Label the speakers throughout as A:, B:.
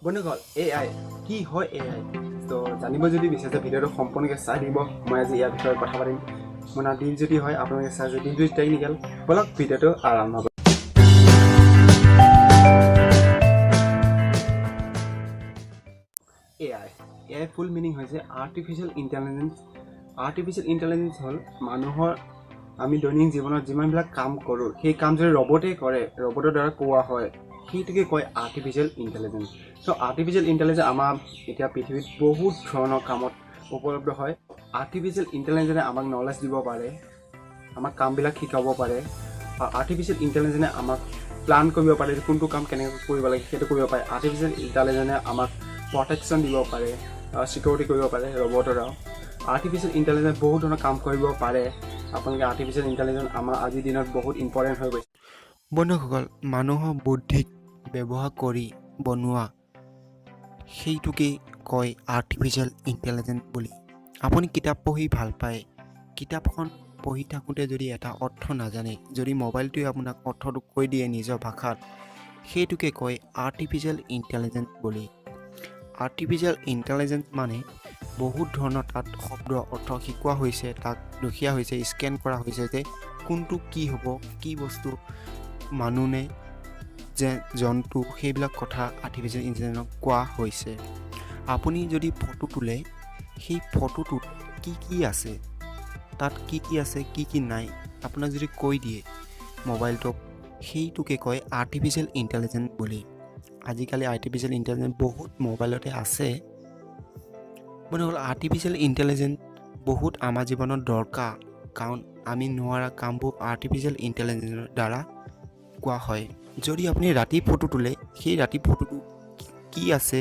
A: বন্ধুসকল AI কি হয় AI তো জানিব যদি বিচাৰে ভিডিঅ'টো সম্পূৰ্ণকৈ চাই দিব মই আজি ইয়াৰ বিষয়ে কথা পাতিম মানে দিন যদি হয় আপোনালোকে চাই যে দিনটো টেকনিকেল বলক ভিডিঅ'টো আৰম্ভ হ'ব AI ফুল মিনিং হৈছে আৰ্টিফিচিয়েল ইণ্টেলিজেন্স হ'ল মানুহৰ আমি দৈনিক জীৱনত যিমানবিলাক কাম কৰোঁ সেই কাম যদি ৰবটে কৰে ৰবটৰ দ্বাৰা কোৱা হয় সেইটোকে কয় artificial intelligence so artificial intelligence আমাৰ এতিয়া পৃথিৱীত বহুত ধৰণৰ কামত উপলব্ধ হয় আৰ্টিফিচিয়েল ইণ্টেলিজেন্সে আমাক নলেজ দিব পাৰে আমাক কামবিলাক শিকাব পাৰে আৰু আৰ্টিফিচিয়েল ইণ্টেলিজেন্সে আমাক প্লান কৰিব পাৰে কোনটো কাম কেনেকৈ কৰিব লাগে সেইটো কৰিব পাৰে আৰ্টিফিচিয়েল ইণ্টেলিজেন্সে আমাক প্ৰটেকশ্যন দিব পাৰে সিকিউৰিটি কৰিব পাৰে ৰবটৰ আৰ্টিফিচিয়েল ইণ্টেলিজেন্স বহুত ধৰণৰ কাম কৰিব পাৰে আপোনালোকে আৰ্টিফিচিয়েল ইণ্টেলিজেন্স আমাৰ আজিৰ দিনত বহুত ইম্পৰ্টেণ্ট হৈ গৈছে
B: বন্ধুসকল মানুহৰ বুদ্ধিক ব্যৱহাৰ কৰি বনোৱা সেইটোকেই কয় আৰ্টিফিচিয়েল ইণ্টেলিজেন্স বুলি আপুনি কিতাপ পঢ়ি ভাল পায় কিতাপখন পঢ়ি থাকোঁতে যদি এটা অৰ্থ নাজানে যদি মোবাইলটোৱে আপোনাক অৰ্থটো কৈ দিয়ে নিজৰ ভাষাত সেইটোকে কয় আৰ্টিফিচিয়েল ইণ্টেলিজেন্স বুলি আৰ্টিফিচিয়েল ইণ্টেলিজেন্স মানে বহুত ধৰণৰ তাত শব্দ অৰ্থ শিকোৱা হৈছে তাক দুখীয়া হৈছে স্কেন কৰা হৈছে যে কোনটো কি হ'ব কি বস্তু মানুহে যে জন্তু সেইবিলাক কথা আৰ্টিফিচিয়েল ইণ্টেলিজেন্সক কোৱা হৈছে আপুনি যদি ফটো তোলে সেই ফটোটোত কি আছে তাত কি আছে কি নাই আপোনাক যদি কৈ দিয়ে মোবাইলটোক সেইটোকে কয় আৰ্টিফিচিয়েল ইণ্টেলিজেন্স বুলি আজিকালি আৰ্টিফিচিয়েল ইণ্টেলিজেন্স বহুত মোবাইলতে আছে মানে হ'ল আৰ্টিফিচিয়েল ইণ্টেলিজেন্স বহুত আমাৰ জীৱনত দৰকাৰ কাৰণ আমি নোৱাৰা কামবোৰ আৰ্টিফিচিয়েল ইণ্টেলিজেন্সৰ দ্বাৰা কোৱা হয় যদি আপুনি ৰাতি ফটো তোলে সেই ৰাতি ফটোটো কি আছে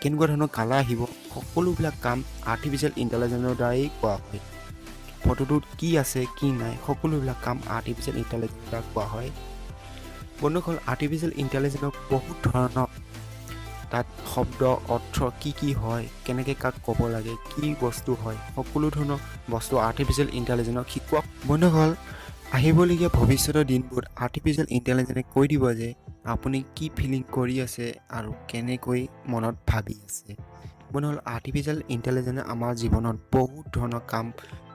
B: কেনেকুৱা ধৰণৰ কালাৰ আহিব সকলোবিলাক কাম আৰ্টিফিচিয়েল ইণ্টেলিজেন্সৰ দ্বাৰাই কোৱা হয় ফটোটোত কি আছে কি নাই সকলোবিলাক কাম আৰ্টিফিচিয়েল ইণ্টেলিজেন্সৰ দ্বাৰা কোৱা হয় বন্ধুসকল আৰ্টিফিচিয়েল ইণ্টেলিজেন্সক বহুত ধৰণৰ তাত শব্দ অৰ্থ কি হয় কেনেকৈ কাক ক'ব লাগে কি বস্তু হয় সকলো ধৰণৰ বস্তু আৰ্টিফিচিয়েল ইণ্টেলিজেন্সক শিকোৱা বন্ধুসকল আহিবলগীয়া ভৱিষ্যতৰ দিনবোৰত আৰ্টিফিচিয়েল ইণ্টেলিজেন্সে কৈ দিব যে আপুনি কি ফিলিং কৰি আছে আৰু কেনেকৈ মনত ভাবি আছে বন্ধুসকল আৰ্টিফিচিয়েল ইণ্টেলিজেন্সে আমাৰ জীৱনত বহুত ধৰণৰ কাম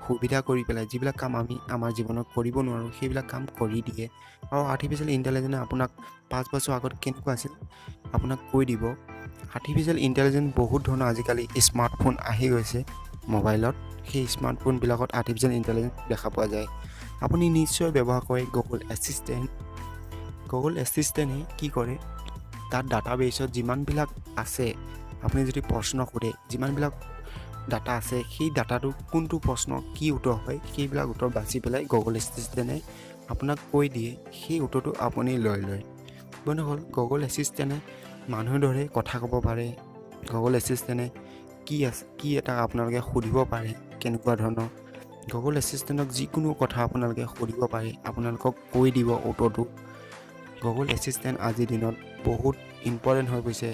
B: সুবিধা কৰি পেলাই যিবিলাক কাম আমি আমাৰ জীৱনত কৰিব নোৱাৰোঁ সেইবিলাক কাম কৰি দিয়ে আৰু আৰ্টিফিচিয়েল ইণ্টেলিজেন্সে আপোনাক 5 বছৰ আগত কেনেকুৱা আছিল আপোনাক কৈ দিব আৰ্টিফিচিয়েল ইণ্টেলিজেন্স বহুত ধৰণৰ আজিকালি স্মাৰ্টফোন আহি গৈছে মোবাইলত সেই স্মাৰ্টফোনবিলাকত আৰ্টিফিচিয়েল ইণ্টেলিজেন্স দেখা পোৱা যায় আপুনি নিশ্চয় ব্যৱহাৰ কৰে গুগল এছিষ্টেণ্টে কি কৰে তাত ডাটাবেছত যিমানবিলাক আছে আপুনি যদি প্ৰশ্ন সোধে যিমানবিলাক ডাটা আছে সেই ডাটাটো কোনটো প্ৰশ্ন কি উত্তৰ হয় সেইবিলাক উত্তৰ বাছি পেলাই গুগল এছিষ্টেণ্টে আপোনাক কৈ দিয়ে সেই উত্তৰটো আপুনি লৈ লয় বন্ধুসকল গুগল এছিষ্টেণ্টে মানুহৰ দৰে কথা ক'ব পাৰে গুগল এছিষ্টেণ্টে কি এটা আপোনালোকে সুধিব পাৰে কেনেকুৱা ধৰণৰ গুগল এছিষ্টেণ্টক যিকোনো কথা আপোনালোকে সুধিব পাৰে আপোনালোকক কৈ দিব উত্তৰটো গুগল এছিষ্টেণ্ট আজিৰ দিনত বহুত ইম্পৰ্টেণ্ট হৈ গৈছে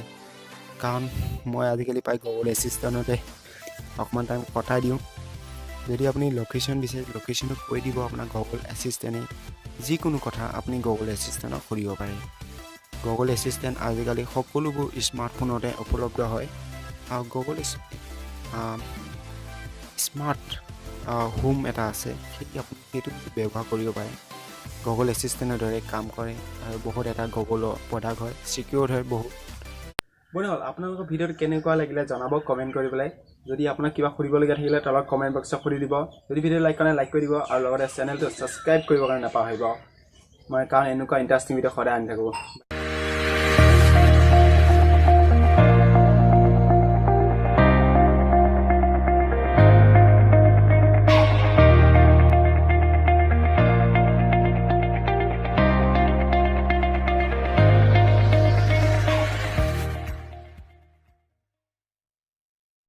B: কাৰণ মই আজিকালি প্ৰায় গুগল এছিষ্টেণ্টতে অকণমান টাইম কটাই দিওঁ যদি আপুনি লোকেশ্যন বিচাৰে লোকেশ্যনটো কৈ দিব আপোনাৰ গুগল এছিষ্টেণ্টে যিকোনো কথা আপুনি গুগল এছিষ্টেণ্টক সুধিব পাৰে গুগল এছিষ্টেণ্ট আজিকালি সকলোবোৰ স্মাৰ্টফোনতে উপলব্ধ হয় আৰু গুগল স্মাৰ্ট হোম এটা আছে সেইটো ব্যৱহাৰ কৰিব পাৰে গুগল এছিষ্টেণ্টৰ দৰে কাম কৰে আৰু বহুত এটা গুগলৰ প্ৰডাক্ট হয় চিকিউৰ হয় বহুত
A: বন্ধুসকল আপোনালোকৰ ভিডিঅ'টো কেনেকুৱা লাগিলে জনাব কমেণ্ট কৰি পেলাই যদি আপোনাক কিবা সুধিবলগীয়া থাকিলে তলত কমেণ্ট বক্সত সুধি দিব যদি ভিডিঅ' লাইক কৰে লাইক কৰি দিব আৰু লগতে চেনেলটো ছাবস্ক্ৰাইব কৰিবৰ কাৰণে নাপাহৰিব মই কাৰণ এনেকুৱা ইণ্টাৰেষ্টিং ভিডিঅ' সদায় আনি থাকোঁ